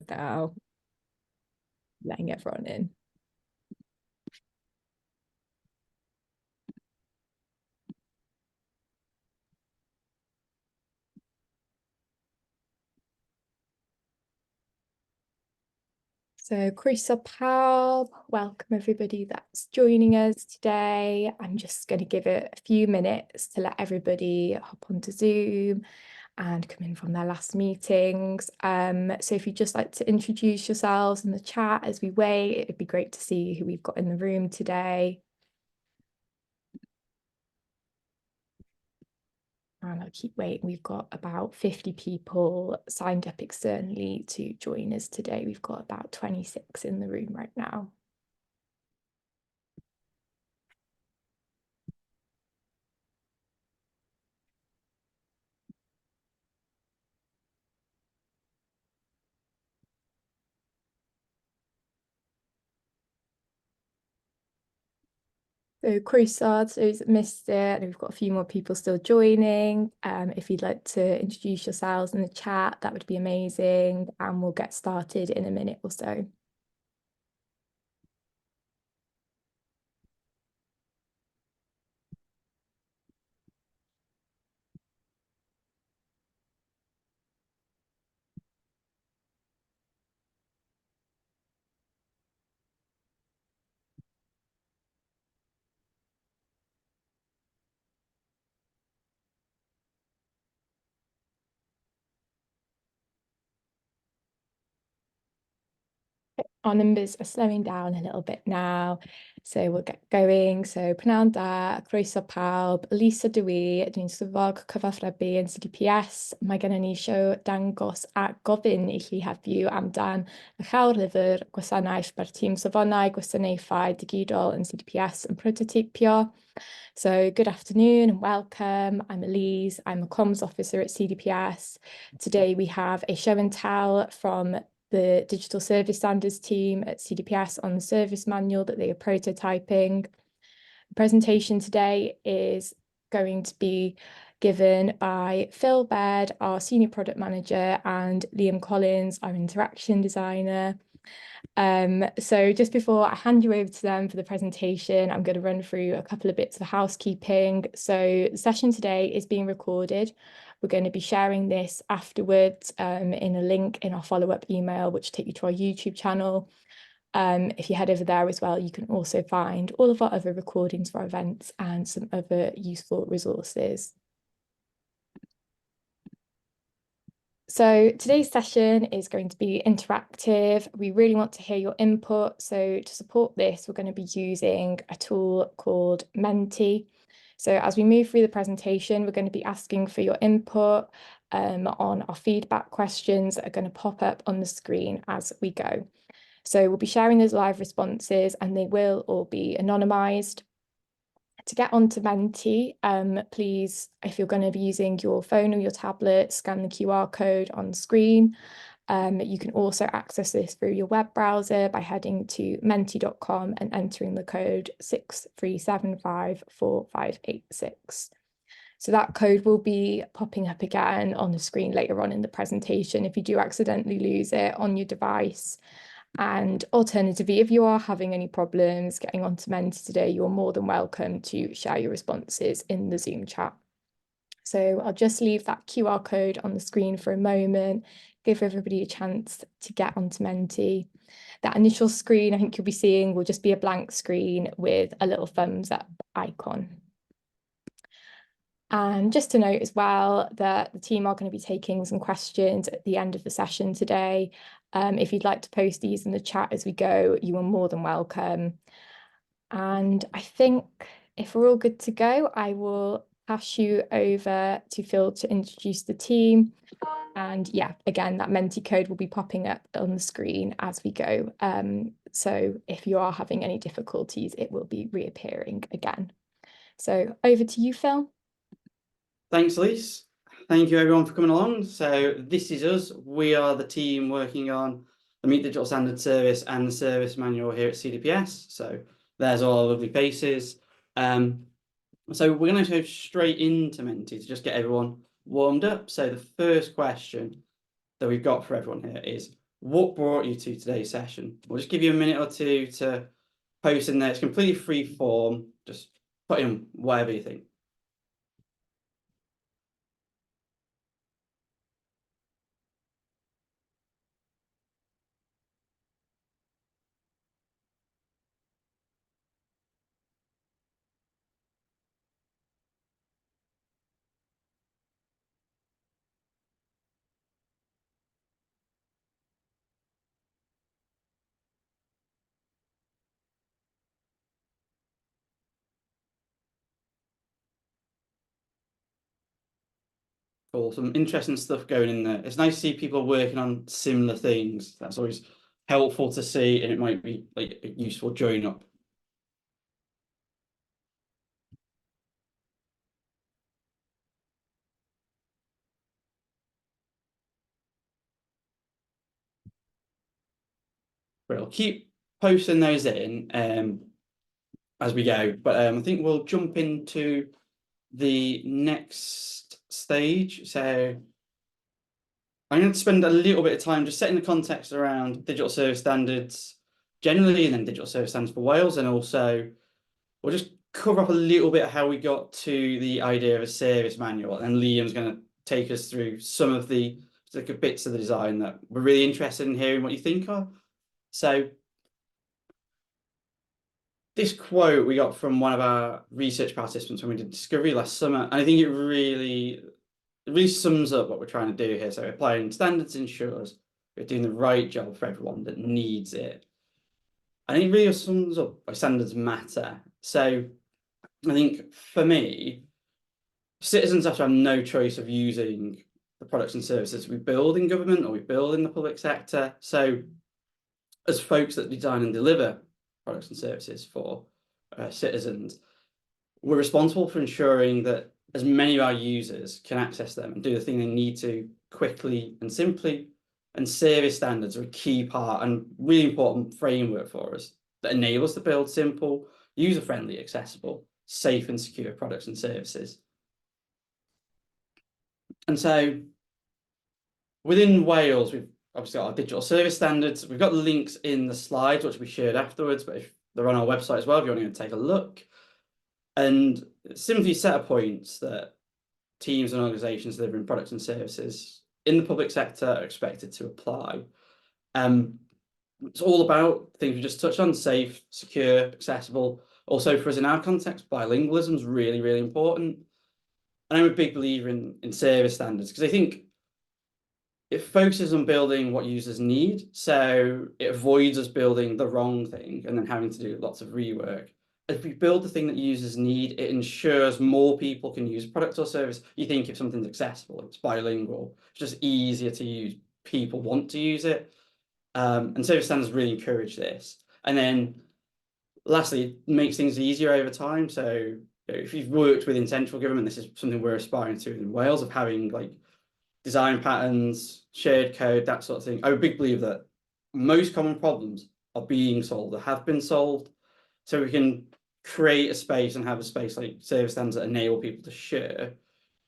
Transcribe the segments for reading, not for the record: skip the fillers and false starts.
without letting everyone in. So croeso pawb, welcome everybody that's joining us today. I'm just going to give it a few minutes to let everybody hop onto Zoom and come in from their last meetings. So if you'd just like to introduce yourselves in the chat as we wait, it'd be great to see who we've got in the room today. And I'll keep waiting. We've got about 50 people signed up externally to join us today. We've got about 26 in the room right now. So croeso to those that missed it, and we've got a few more people still joining. If you'd like to introduce yourselves in the chat, that would be amazing, and we'll get started in a minute or so. Our numbers are slowing down a little bit now, so we'll get going. So pnawn da, croeso pawb, Lisa dwi, dwi'n swyddog cyfathrebu yn CDPS. Mae gennym ni show dangos a gofyn I chi heddiw amdan y llawlyfr gwasanaeth mae'r tîm safonau gwasanaethau digidol yn CDPS yn prototipio. So good afternoon and welcome. I'm Elise. I'm a comms officer at CDPS. Today we have a show and tell from the Digital Service Standards team at CDPS on the service manual that they are prototyping. The presentation today is going to be given by Phil Baird, our Senior Product Manager, and Liam Collins, our Interaction Designer. So just before I hand you over to them for the presentation, I'm going to run through a couple of bits of housekeeping. So the session today is being recorded. We're going to be sharing this afterwards in a link in our follow-up email, which will take you to our YouTube channel. If you head over there as well, you can also find all of our other recordings for our events and some other useful resources. So today's session is going to be interactive. We really want to hear your input. So to support this, we're going to be using a tool called Menti. So as we move through the presentation, we're going to be asking for your input on our feedback questions that are going to pop up on the screen as we go. So we'll be sharing those live responses and they will all be anonymised. To get onto Menti, please, if you're going to be using your phone or your tablet, scan the QR code on the screen. You can also access this through your web browser by heading to menti.com and entering the code 63754586. So that code will be popping up again on the screen later on in the presentation if you do accidentally lose it on your device. And alternatively, if you are having any problems getting onto Menti today, you're more than welcome to share your responses in the Zoom chat. So I'll just leave that QR code on the screen for a moment, give everybody a chance to get onto Menti. That initial screen I think you'll be seeing will just be a blank screen with a little thumbs up icon. And just to note as well that the team are going to be taking some questions at the end of the session today. If you'd like to post these in the chat as we go, you are more than welcome. And I think if we're all good to go, I will pass you over to Phil to introduce the team. And yeah, again, that Menti code will be popping up on the screen as we go. So if you are having any difficulties, it will be reappearing again. So over to you, Phil. Thanks, Elise. Thank you everyone for coming along. So this is us. We are the team working on the Meet Digital Standards service and the service manual here at CDPS. So there's all our lovely faces. So we're going to go straight into Menti to just get everyone warmed up. So the first question that we've got for everyone here is, what brought you to today's session? We'll just give you a minute or two to post in there. It's completely free form. Just put in whatever you think. Cool. Some interesting stuff going in there. It's nice to see people working on similar things. That's always helpful to see, and it might be like a useful join up. But I'll keep posting those in as we go. But I think we'll jump into the next stage. So I'm going to spend a little bit of time just setting the context around digital service standards generally, and then digital service standards for Wales, and also we'll just cover up a little bit of how we got to the idea of a service manual, and Liam's going to take us through some of the particular bits of the design that we're really interested in hearing what you think of. So this quote we got from one of our research participants when we did Discovery last summer, and I think it really sums up what we're trying to do here. So applying standards ensures we're doing the right job for everyone that needs it. I think it really sums up why standards matter. So I think for me, citizens have to have no choice of using the products and services we build in government or we build in the public sector. So as folks that design and deliver products and services for citizens, we're responsible for ensuring that as many of our users can access them and do the thing they need to quickly and simply. And service standards are a key part and really important framework for us that enable us to build simple, user-friendly, accessible, safe and secure products and services. And so within Wales, we've obviously got our digital service standards. We've got the links in the slides, which we shared afterwards, but if they're on our website as well, if you want to take a look. And simply set of points that teams and organizations delivering products and services in the public sector are expected to apply. It's all about things we just touched on: safe, secure, accessible. Also for us in our context, bilingualism is really, really important. And I'm a big believer in service standards because I think it focuses on building what users need. So it avoids us building the wrong thing and then having to do lots of rework. If we build the thing that users need, it ensures more people can use a product or service. You think if something's accessible, it's bilingual, it's just easier to use, people want to use it. And service standards really encourage this. And then lastly, it makes things easier over time. So if you've worked within central government, this is something we're aspiring to in Wales, of having like design patterns, shared code, that sort of thing. I'm a big believer that most common problems are being solved or have been solved. So we can create a space and have a space like service standards that enable people to share.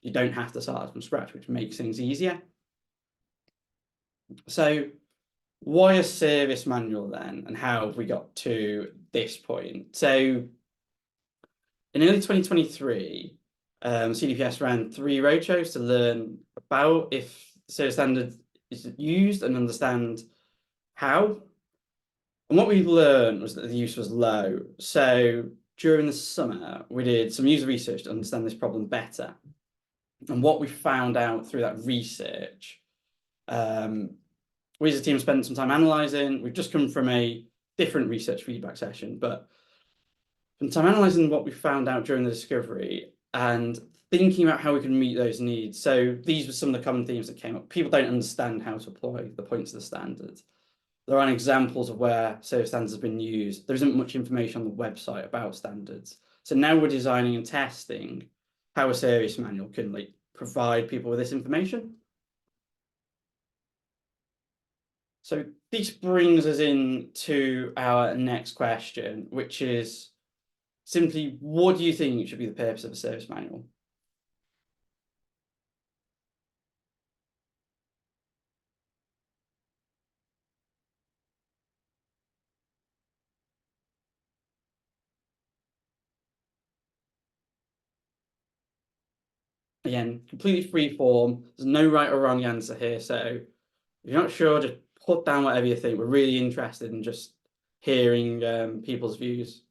You don't have to start from scratch, which makes things easier. So why a service manual then, and how have we got to this point? So in early 2023, CDPS ran 3 roadshows to learn about if service standard is used and understand how. And what we learned was that the use was low. So during the summer, we did some user research to understand this problem better. And what we found out through that research, we as a team spent some time analysing. We've just come from a different research feedback session, but from time analysing what we found out during the discovery and thinking about how we can meet those needs. So these were some of the common themes that came up. People don't understand how to apply the points of the standard. There aren't examples of where service standards have been used. There isn't much information on the website about standards. So now we're designing and testing how a service manual can like provide people with this information. So this brings us into our next question, which is simply, what do you think should be the purpose of a service manual? Again, completely free form. There's no right or wrong answer here. So if you're not sure, just put down whatever you think. We're really interested in just hearing people's views.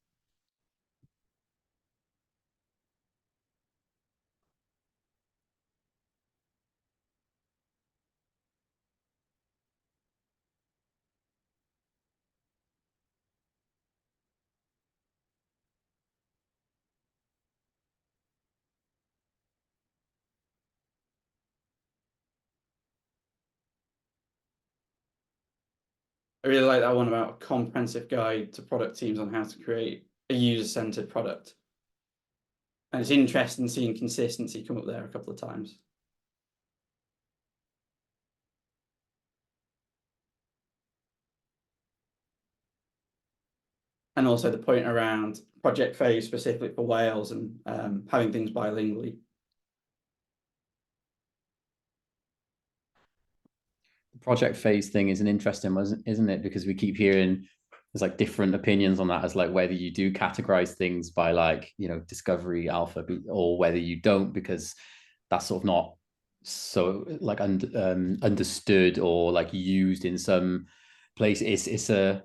I really like that one about a comprehensive guide to product teams on how to create a user-centered product. And it's interesting seeing consistency come up there a couple of times. And also the point around project phase specifically for Wales and having things bilingually. The project phase thing is an interesting one, isn't it? Because we keep hearing there's like different opinions on that, as like whether you do categorize things by like, you know, discovery, alpha, or whether you don't, because that's sort of not so like understood or like used in some place. It's a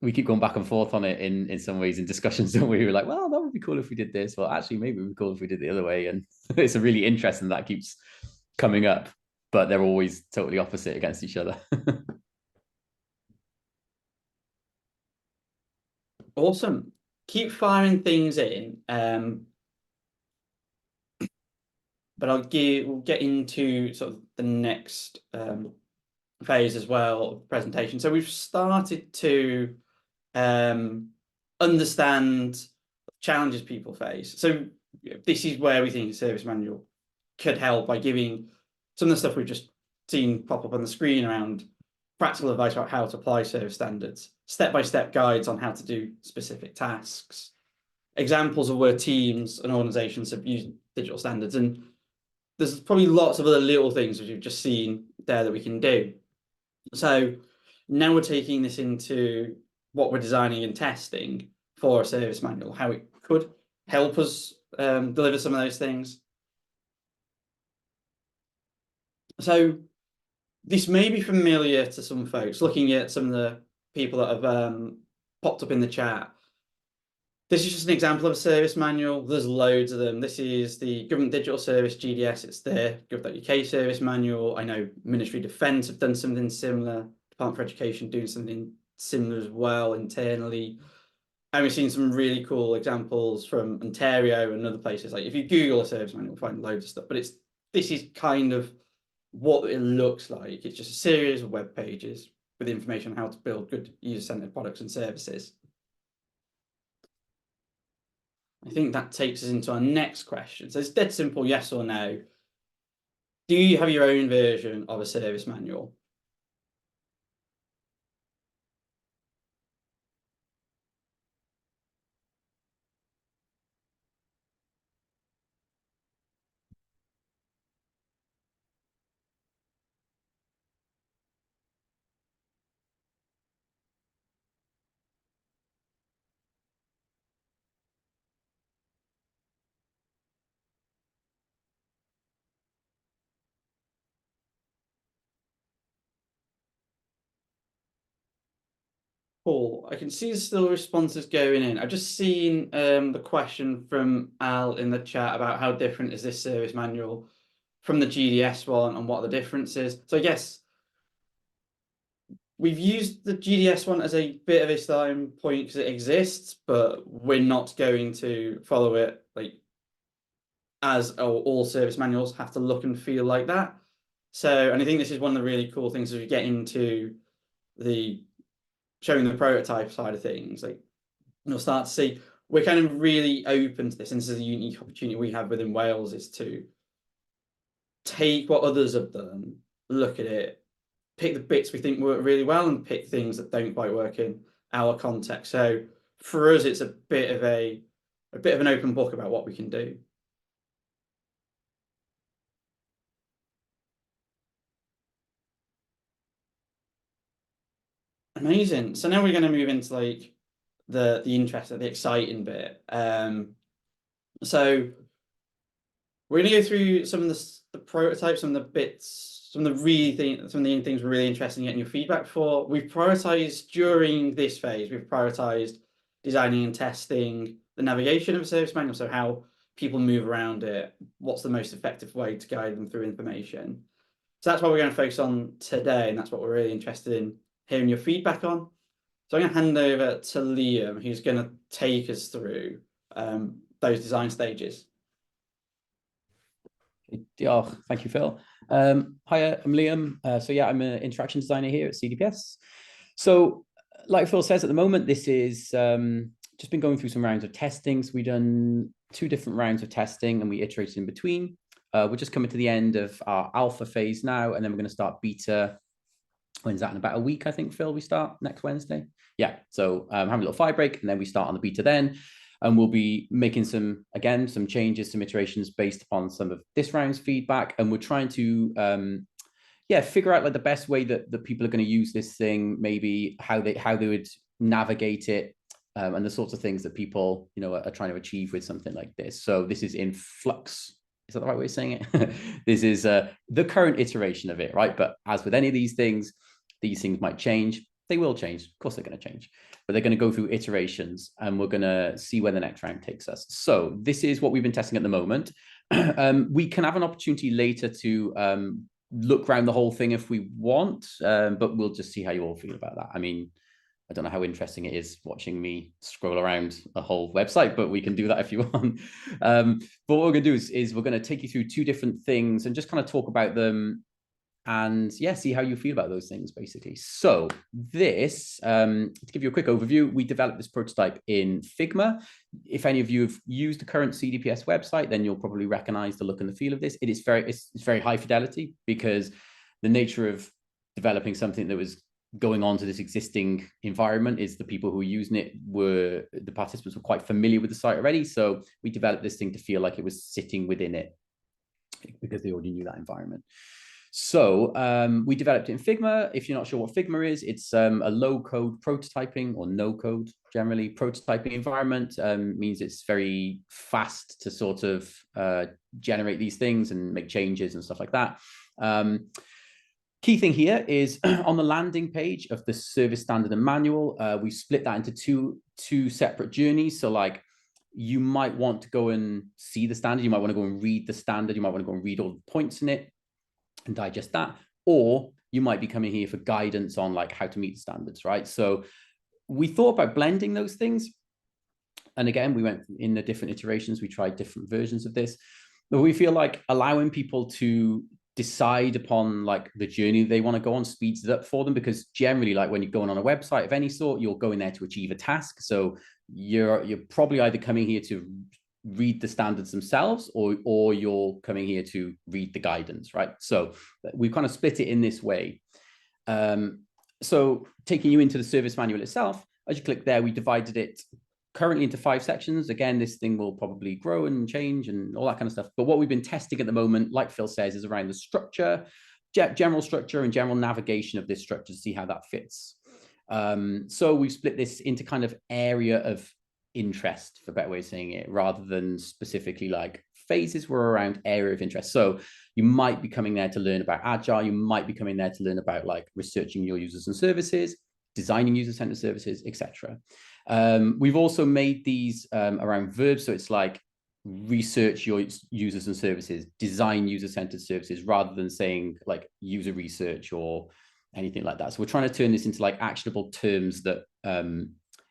we keep going back and forth on it in some ways in discussions, don't we? We're like, well, that would be cool if we did this. Well, actually, maybe it would be cool if we did the other way. And it's a really interesting that keeps coming up, but they're always totally opposite against each other. Awesome. Keep firing things in. But we'll get into sort of the next phase as well of presentation. So we've started to understand challenges people face. So this is where we think a service manual could help by giving some of the stuff we've just seen pop up on the screen around practical advice about how to apply service standards, step-by-step guides on how to do specific tasks, examples of where teams and organizations have used digital standards. And there's probably lots of other little things that you've just seen there that we can do. So now we're taking this into what we're designing and testing for a service manual, how it could help us deliver some of those things. So this may be familiar to some folks, looking at some of the people that have popped up in the chat. This is just an example of a service manual. There's loads of them. This is the Government Digital Service, GDS. It's the gov.uk service manual. I know Ministry of Defence have done something similar. Department for Education doing something similar as well internally. And we've seen some really cool examples from Ontario and other places. Like if you Google a service manual, you'll find loads of stuff. But this is kind of what it looks like. It's just a series of web pages with information on how to build good user-centered products and services. I think that takes us into our next question. So it's dead simple, yes or no. Do you have your own version of a service manual? Cool. I can see there's still responses going in. I've just seen the question from Al in the chat about how different is this service manual from the GDS one and what are the differences. So I guess we've used the GDS one as a bit of a starting point because it exists, but we're not going to follow it like as all service manuals have to look and feel like that. So, and I think this is one of the really cool things as we get into the showing the prototype side of things, like you'll start to see we're kind of really open to this. And this is a unique opportunity we have within Wales, is to take what others have done, look at it, pick the bits we think work really well and pick things that don't quite work in our context. So for us, it's a bit of an open book about what we can do. Amazing. So now we're going to move into like the interest, the exciting bit. So We're going to go through some of the prototypes, some of the bits, some of the things we're really interested in getting your feedback for. We've prioritized during this phase, we've prioritized designing and testing the navigation of a service manual, so how people move around it, what's the most effective way to guide them through information. So that's what we're going to focus on today, and that's what we're really interested in hearing your feedback on. So I'm going to hand over to Liam, who's going to take us through those design stages. Diolch. Thank you, Phil. Hi, I'm Liam. So yeah, I'm an interaction designer here at CDPS. So like Phil says, at the moment, this is just been going through some rounds of testing. So we've done 2 different rounds of testing and we iterated in between. We're just coming to the end of our alpha phase now, and then we're going to start beta. When's that? In about a week, I think, Phil, we start next Wednesday. Yeah, so have a little 5 break, and then we start on the beta then. And we'll be making some changes, some iterations based upon some of this round's feedback. And we're trying to, figure out like the best way that people are going to use this thing, maybe how they would navigate it, and the sorts of things that people, are trying to achieve with something like this. So this is in flux. Is that the right way of saying it? This is the current iteration of it, right? But as with any of these things might change. They will change. Of course, they're going to change, but they're going to go through iterations, and we're going to see where the next round takes us. So this is what we've been testing at the moment. We can have an opportunity later to look around the whole thing if we want, but we'll just see how you all feel about that. I mean, I don't know how interesting it is watching me scroll around a whole website, but we can do that if you want. But what we're going to do is we're going to take you through 2 different things and just kind of talk about them. And yeah, see how you feel about those things, basically. So this, to give you a quick overview, we developed this prototype in Figma. If any of you have used the current CDPS website, then you'll probably recognize the look and the feel of this. It's very high fidelity, because the nature of developing something that was going on to this existing environment is the people who were using it the participants were quite familiar with the site already. So we developed this thing to feel like it was sitting within it, because they already knew that environment. So we developed it in Figma. If you're not sure what Figma is, it's a low-code prototyping, or no-code generally prototyping environment. Means it's very fast to sort of generate these things and make changes and stuff like that. Key thing here is on the landing page of the service standard and manual, we split that into two separate journeys. So like, you might want to go and see the standard. You might want to go and read the standard. You might want to go and read all the points in it and digest that, or you might be coming here for guidance on like how to meet the standards, right? So we thought about blending those things. And again, we went in the different iterations. We tried different versions of this, but we feel like allowing people to decide upon like the journey they want to go on speeds it up for them, because generally, like when you're going on a website of any sort, you're going there to achieve a task. So you're probably either coming here to read the standards themselves, or you're coming here to read the guidance, right? So we've kind of split it in this way. So taking you into the service manual itself, as you click there, we divided it currently into 5 sections. Again, this thing will probably grow and change and all that kind of stuff. But what we've been testing at the moment, like Phil says, is around the structure, general structure and general navigation of this structure to see how that fits. So we've split this into kind of area of interest, for a better way of saying it, rather than specifically like phases. Were around area of interest. So you might be coming there to learn about Agile. You might be coming there to learn about like researching your users and services, designing user-centered services, etc. We've also made these around verbs. So it's like research your users and services, design user-centered services, rather than saying like user research or anything like that. So we're trying to turn this into like actionable terms that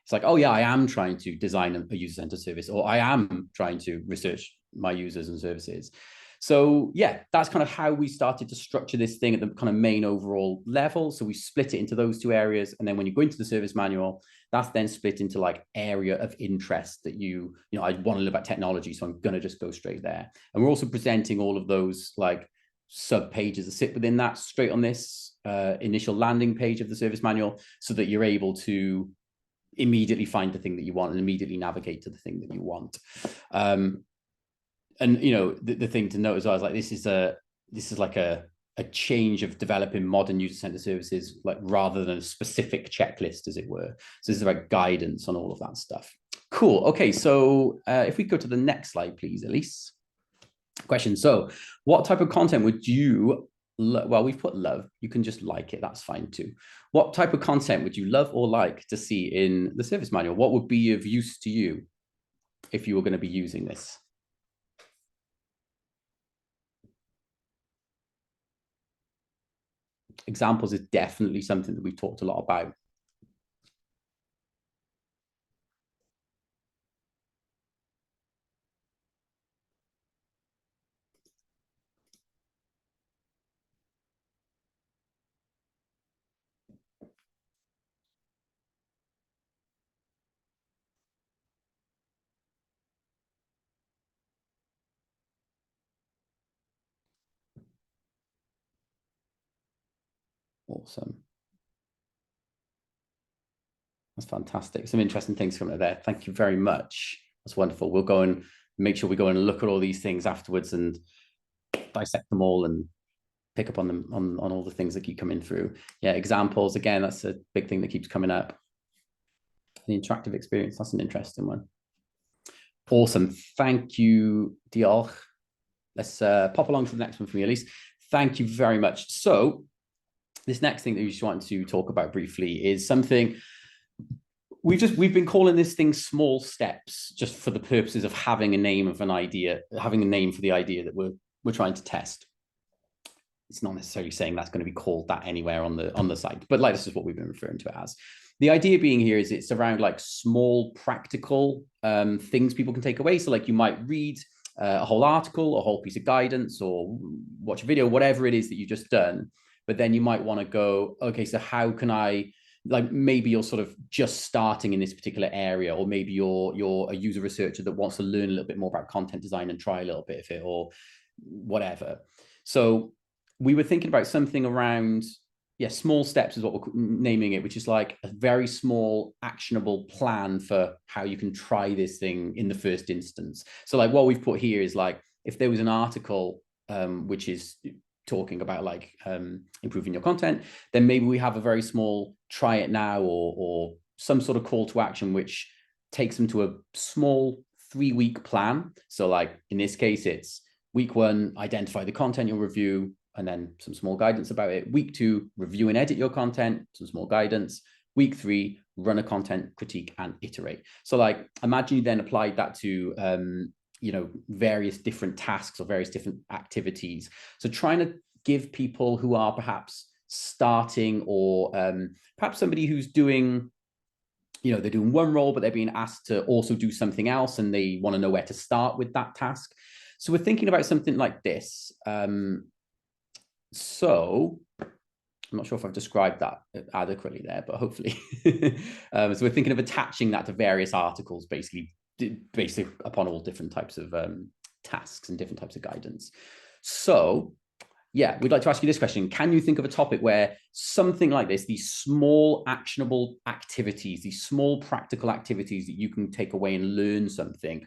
it's like, oh yeah, I am trying to design a user-centered service, or I am trying to research my users and services. So yeah, that's kind of how we started to structure this thing at the kind of main overall level. So we split it into those 2 areas. And then when you go into the service manual, that's then split into like area of interest that you know, I want to learn about technology, so I'm going to just go straight there. And we're also presenting all of those like sub pages that sit within that straight on this initial landing page of the service manual, so that you're able to immediately find the thing that you want and immediately navigate to the thing that you want. And you know, the thing to note as well is like this is like a change of developing modern user-centered services, like rather than a specific checklist, as it were. So this is about guidance on all of that stuff. Cool. Okay, so if we go to the next slide, please, Elise. question. So what type of content would you, well, we've put love, you can just like it, that's fine too. What type of content would you love or like to see in the service manual? What would be of use to you if you were going to be using this? Examples is definitely something that we've talked a lot about. Awesome. That's fantastic. Some interesting things coming out there. Thank you very much. That's wonderful. We'll go and make sure we go and look at all these things afterwards and dissect them all and pick up on them, on all the things that keep coming through. Yeah, examples, again, that's a big thing that keeps coming up. The interactive experience, that's an interesting one. Awesome. Thank you, Diolch. Let's pop along to the next one for me, Elise. Thank you very much. So this next thing that we just want to talk about briefly is something we've been calling this thing small steps, just for the purposes of having a name of an idea, having a name for the idea that we're trying to test. It's not necessarily saying that's going to be called that anywhere on the site, but like this is what we've been referring to it as. The idea being here is it's around like small practical things people can take away. So like you might read a whole article, a whole piece of guidance, or watch a video, whatever it is that you've just done. But then you might want to go, okay, so how can I, like maybe you're sort of just starting in this particular area, or maybe you're a user researcher that wants to learn a little bit more about content design and try a little bit of it or whatever. So we were thinking about something around, yeah, small steps is what we're naming it, which is like a very small actionable plan for how you can try this thing in the first instance. So like what we've put here is like, if there was an article which is talking about like improving your content, then maybe we have a very small try it now or some sort of call to action, which takes them to a small 3-week plan. So like in this case, it's week 1, identify the content you'll review, and then some small guidance about it. Week 2, review and edit your content, some small guidance. Week 3, run a content critique and iterate. So like, imagine you then applied that to, you know, various different tasks or various different activities. So trying to give people who are perhaps starting or perhaps somebody who's doing, you know, they're doing one role, but they're being asked to also do something else and they want to know where to start with that task. So we're thinking about something like this. So I'm not sure if I've described that adequately there, but hopefully. So we're thinking of attaching that to various articles, basically upon all different types of tasks and different types of guidance. So yeah, we'd like to ask you this question. Can you think of a topic where something like this, these small actionable activities, these small practical activities that you can take away and learn something,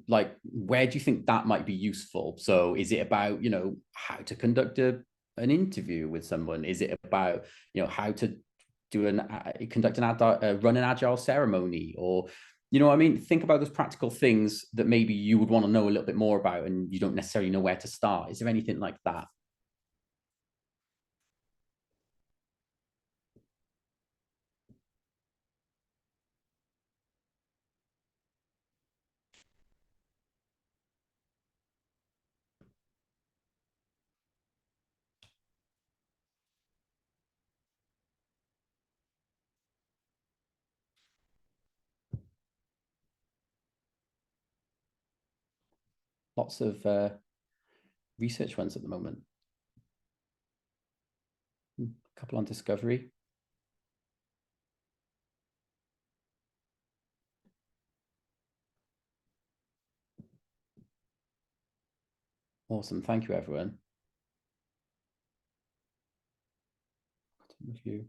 like where do you think that might be useful? So is it about, you know, how to conduct an interview with someone? Is it about, you know, how to do run an agile ceremony? Or, you know what I mean? Think about those practical things that maybe you would want to know a little bit more about and you don't necessarily know where to start. Is there anything like that? Lots of research ones at the moment. A couple on discovery. Awesome. Thank you, everyone. Review.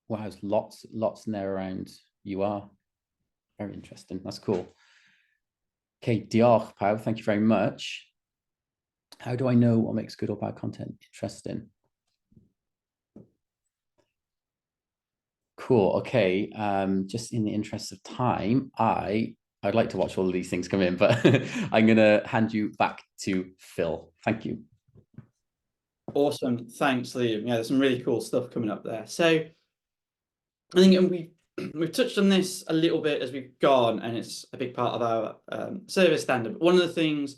Wow, there's lots in there around UR. Very interesting. That's cool. Okay, diolch, pawb. Thank you very much. How do I know what makes good or bad content interesting? Cool. Okay. Just in the interest of time, I'd like to watch all of these things come in, but I'm gonna hand you back to Phil. Thank you. Awesome. Thanks, Liam. Yeah, there's some really cool stuff coming up there. So I think we've touched on this a little bit as we've gone, and it's a big part of our service standard. But one of the things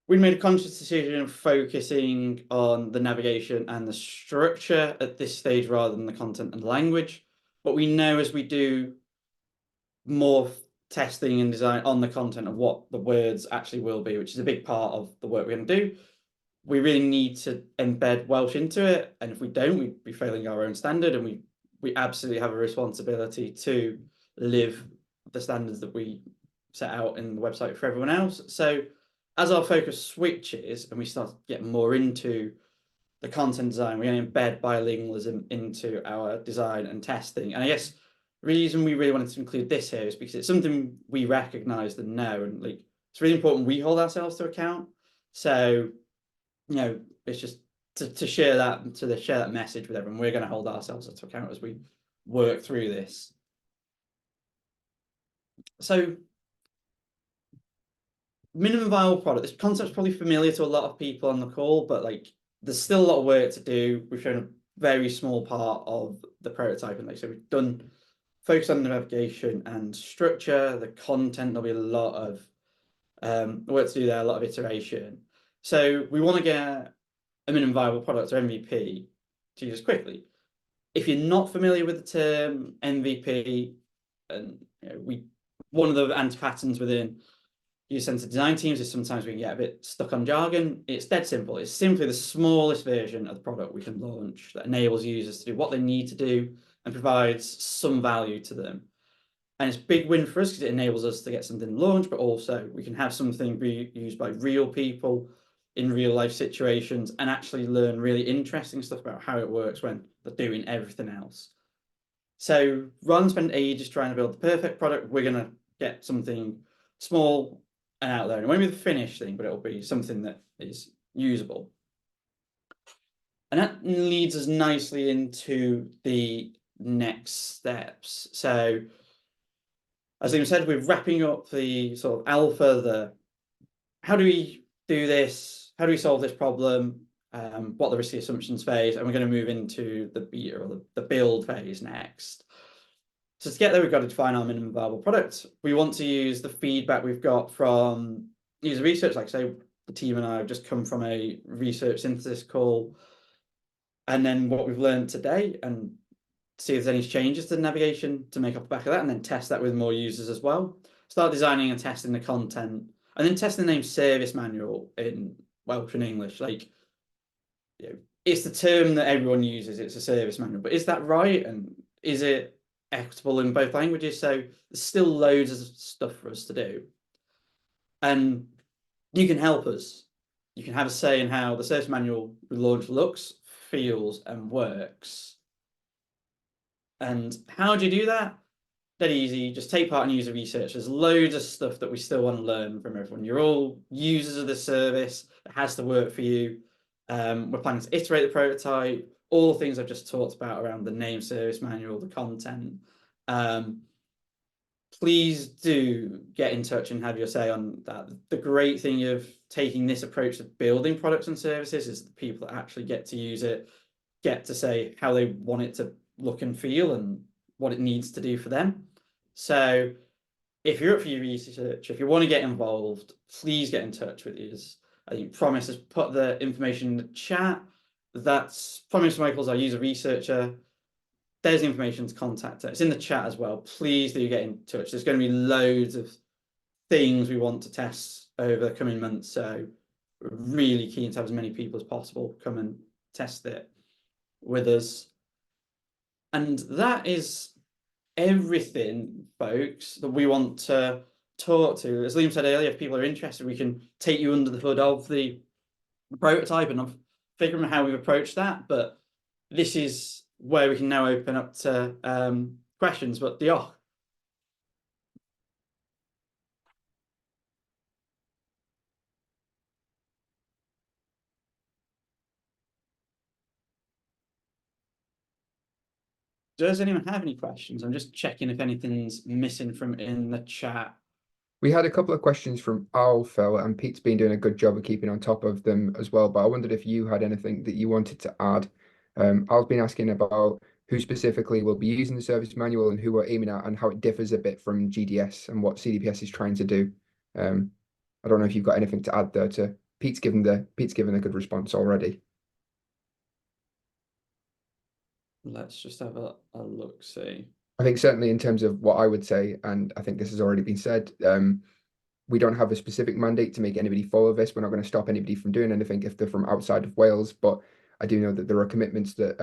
we made a conscious decision of focusing on the navigation and the structure at this stage rather than the content and language. But we know as we do more testing and design on the content of what the words actually will be, which is a big part of the work we're going to do, we really need to embed Welsh into it. And if we don't, we'd be failing our own standard, and we absolutely have a responsibility to live the standards that we set out in the website for everyone else. So as our focus switches and we start to get more into the content design, we're going to embed bilingualism into our design and testing. And I guess the reason we really wanted to include this here is because it's something we recognise and know, and like it's really important we hold ourselves to account. So, you know, it's just to share that share that message with everyone. We're going to hold ourselves to account as we work through this. So minimum viable product. This concept's probably familiar to a lot of people on the call, but like there's still a lot of work to do. We've shown a very small part of the prototyping. Like so, we've done focus on the navigation and structure. The content, there'll be a lot of work to do there, a lot of iteration. So we want to get a minimum viable product or MVP to use quickly. If you're not familiar with the term MVP, and you know, one of the anti-patterns within user-centered design teams is sometimes we can get a bit stuck on jargon. It's dead simple. It's simply the smallest version of the product we can launch that enables users to do what they need to do and provides some value to them. And it's a big win for us because it enables us to get something launched, but also we can have something be used by real people in real life situations and actually learn really interesting stuff about how it works when they're doing everything else. So rather than spend ages trying to build the perfect product, we're going to get something small and out there. And it won't be the finished thing, but it'll be something that is usable. And that leads us nicely into the next steps. So as Liam said, we're wrapping up the sort of alpha, how do we do this? How do we solve this problem? What are the risky assumptions phase? And we're going to move into the beta or the build phase next. So to get there, we've got to define our minimum viable product. We want to use the feedback we've got from user research. Like say, the team and I have just come from a research synthesis call. And then what we've learned today and see if there's any changes to the navigation to make off the back of that, and then test that with more users as well. Start designing and testing the content, and then testing the name service manual in Welsh and English. Like, you know, it's the term that everyone uses, it's a service manual, but is that right? And is it equitable in both languages? So there's still loads of stuff for us to do. And you can help us. You can have a say in how the service manual we launch looks, feels, and works. And how do you do that? Dead easy. Just take part in user research. There's loads of stuff that we still want to learn from everyone. You're all users of the service. It has to work for you. We're planning to iterate the prototype. All the things I've just talked about around the name, service manual, the content. Please do get in touch and have your say on that. The great thing of taking this approach to building products and services is the people that actually get to use it, get to say how they want it to look and feel and what it needs to do for them. So if you're up for your research, if you want to get involved, please get in touch with us. I think Promise has put the information in the chat. That's Promise Michael's our user researcher. There's the information to contact her. It's in the chat as well. Please do get in touch. There's going to be loads of things we want to test over the coming months. So we're really keen to have as many people as possible come and test it with us. And that is everything, folks, that we want to talk to. As Liam said earlier, if people are interested, we can take you under the hood of the prototype and of figuring out how we've approached that. But this is where we can now open up to questions. But diolch. Does anyone have any questions? I'm just checking if anything's missing from in the chat. We had a couple of questions from Alpha, and Pete's been doing a good job of keeping on top of them as well. But I wondered if you had anything that you wanted to add. I've been asking about who specifically will be using the service manual and who we're aiming at, and how it differs a bit from GDS and what CDPS is trying to do. I don't know if you've got anything to add there. To Pete's given a good response already. Let's just have a look, see. I think certainly in terms of what I would say, and I think this has already been said, we don't have a specific mandate to make anybody follow this. We're not going to stop anybody from doing anything if they're from outside of Wales, but I do know that there are commitments that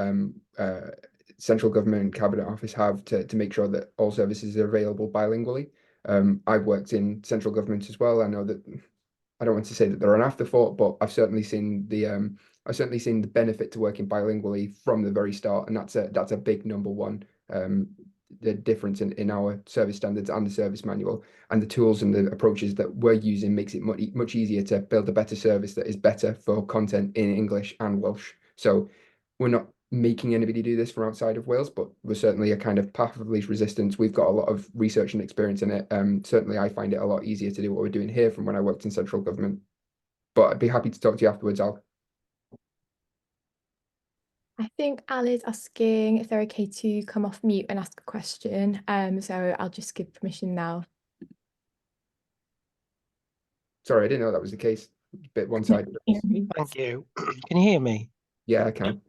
central government and cabinet office have to make sure that all services are available bilingually. I've worked in central government as well. I know that I don't want to say that they're an afterthought, but I've certainly seen the benefit to working bilingually from the very start, and that's a big number one. The difference in our service standards and the service manual, and the tools and the approaches that we're using makes it much easier to build a better service that is better for content in English and Welsh. So we're not making anybody do this from outside of Wales, but we're certainly a kind of path of least resistance. We've got a lot of research and experience in it. Certainly I find it a lot easier to do what we're doing here from when I worked in central government. But I'd be happy to talk to you afterwards, Al. I think Al is asking if they're okay to come off mute and ask a question. So I'll just give permission now. Sorry, I didn't know that was the case. A bit one-sided. Thank you. Can you hear me? Yeah, I can.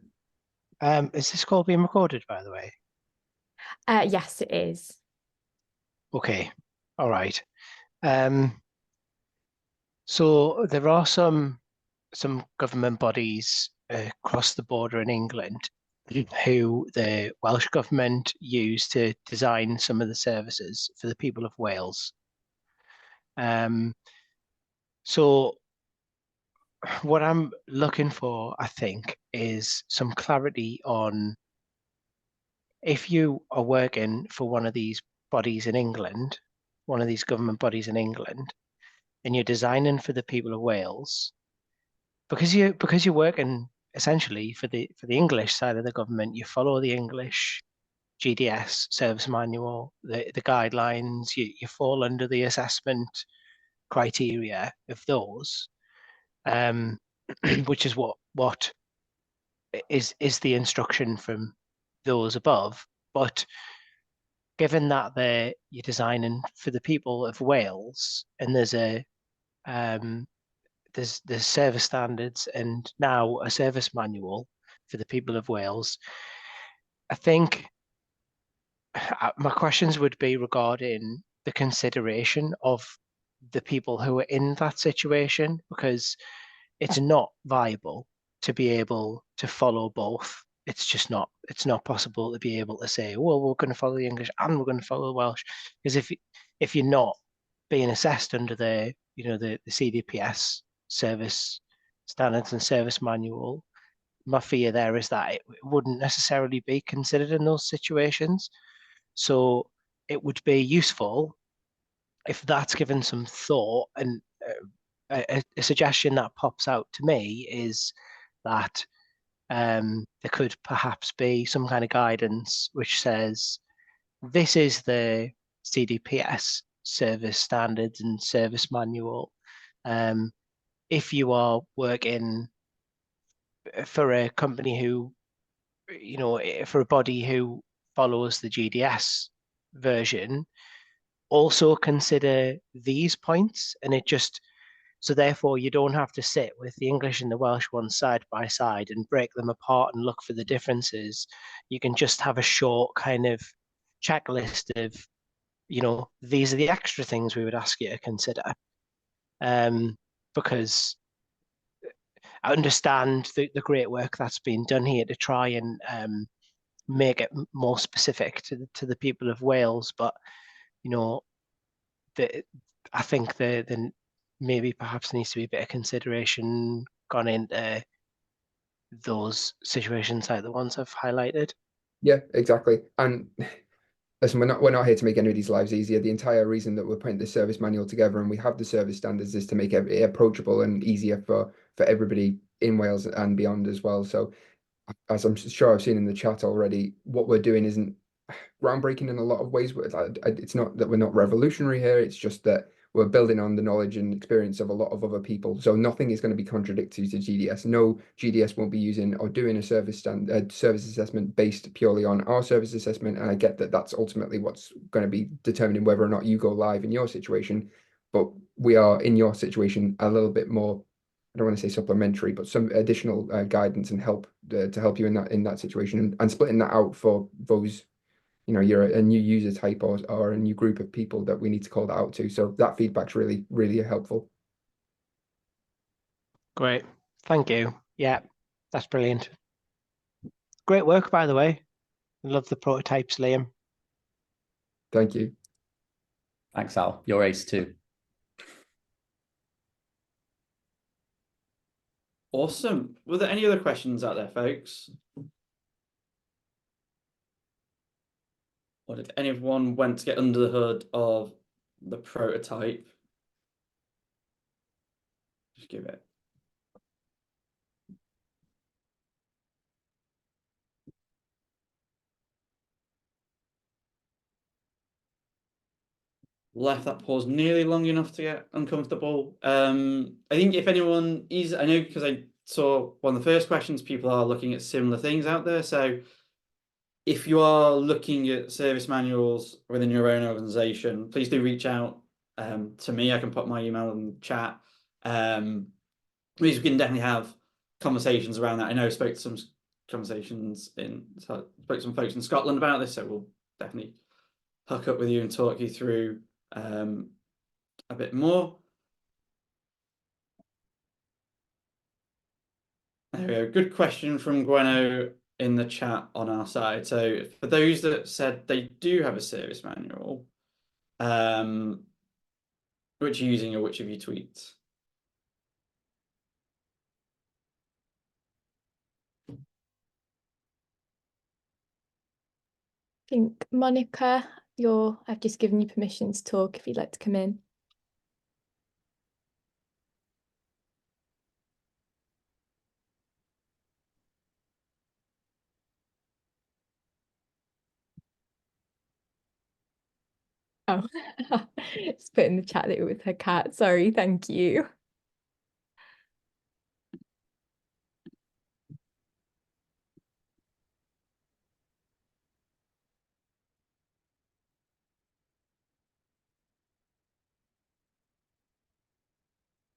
Is this call being recorded, by the way? Yes, it is. Okay. All right. So there are some government bodies across the border in England who the Welsh government use to design some of the services for the people of Wales. So what I'm looking for, I think, is some clarity on if you are working for one of these bodies in England, one of these government bodies in England, and you're designing for the people of Wales, because you're working essentially for the English side of the government, you follow the English GDS service manual, the guidelines, you fall under the assessment criteria of those, which is what is the instruction from those above. But given that you're designing for the people of Wales, and there's service standards and now a service manual for the people of Wales, I think my questions would be regarding the consideration of the people who are in that situation, because it's not viable to be able to follow both. It's not possible to be able to say, well, we're going to follow the English and we're going to follow the Welsh, because if you're not being assessed under the CDPS service standards and service manual, my fear there is that it wouldn't necessarily be considered in those situations. So it would be useful if that's given some thought. And a suggestion that pops out to me is that there could perhaps be some kind of guidance which says this is the CDPS service standards and service manual. If you are working for a company who, for a body who follows the GDS version, also consider these points. And so therefore you don't have to sit with the English and the Welsh ones side by side and break them apart and look for the differences. You can just have a short kind of checklist of, these are the extra things we would ask you to consider. Because I understand the great work that's been done here to try and make it more specific to the people of Wales, but I think the maybe perhaps needs to be a bit of consideration gone into those situations like the ones I've highlighted. Yeah, exactly. And listen, we're not here to make anybody's lives easier. The entire reason that we're putting the service manual together and we have the service standards is to make it approachable and easier for everybody in Wales and beyond as well. So as I'm sure I've seen in the chat already, what we're doing isn't groundbreaking in a lot of ways. It's not that we're not revolutionary here, it's just that we're building on the knowledge and experience of a lot of other people. So nothing is going to be contradictory to GDS. No GDS won't be using or doing a service assessment based purely on our service assessment. And I get that that's ultimately what's going to be determining whether or not you go live in your situation. But we are in your situation a little bit more, I don't want to say supplementary, but some additional guidance and help to help you in that situation, and splitting that out for those, you're a new user type or a new group of people that we need to call that out to. So that feedback's really, really helpful. Great. Thank you. Yeah, that's brilliant. Great work, by the way. I love the prototypes, Liam. Thank you. Thanks, Al. You're ace too. Awesome. Were there any other questions out there, folks? Or did anyone want to get under the hood of the prototype? Just give it. Left that pause nearly long enough to get uncomfortable. I think if anyone is, I know because I saw one of the first questions, people are looking at similar things out there. So if you are looking at service manuals within your own organization, please do reach out to me. I can put my email in the chat. We can definitely have conversations around that. I know I spoke to some conversations spoke to some folks in Scotland about this, so we'll definitely hook up with you and talk you through a bit more. There we go. Good question from Gweno in the chat on our side. So for those that said they do have a service manual, which you're using or which of you tweets? I think Monica, I've just given you permission to talk if you'd like to come in. Oh, just put in the chat that you're with her cat. Sorry, thank you.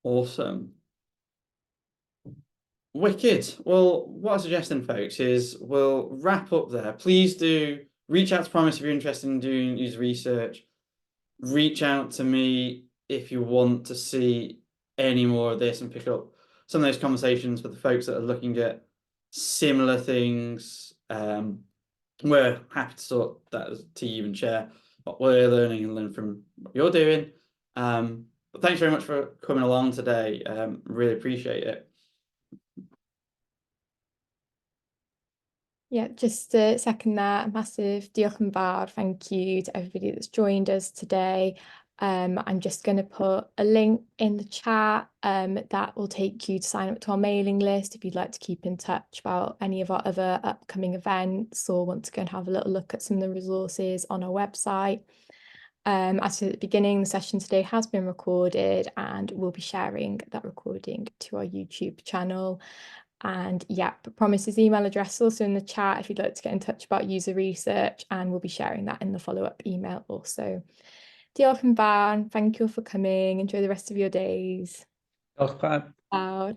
Awesome. Wicked. Well, what I'm suggesting, folks, is we'll wrap up there. Please do reach out to Promise if you're interested in doing user research. Reach out to me if you want to see any more of this and pick up some of those conversations with the folks that are looking at similar things. We're happy to sort that to you and share what we're learning and learn from what you're doing. But thanks very much for coming along today. Really appreciate it. Yeah, just to second that, a massive diolch yn fawr, thank you to everybody that's joined us today. I'm just going to put a link in the chat that will take you to sign up to our mailing list if you'd like to keep in touch about any of our other upcoming events or want to go and have a little look at some of the resources on our website. As I said at the beginning, the session today has been recorded and we'll be sharing that recording to our YouTube channel. And yeah, Promise's email address also in the chat if you'd like to get in touch about user research, and we'll be sharing that in the follow-up email also. Diolch yn fawr, thank you for coming. Enjoy the rest of your days. Diolch, Pat. Bye.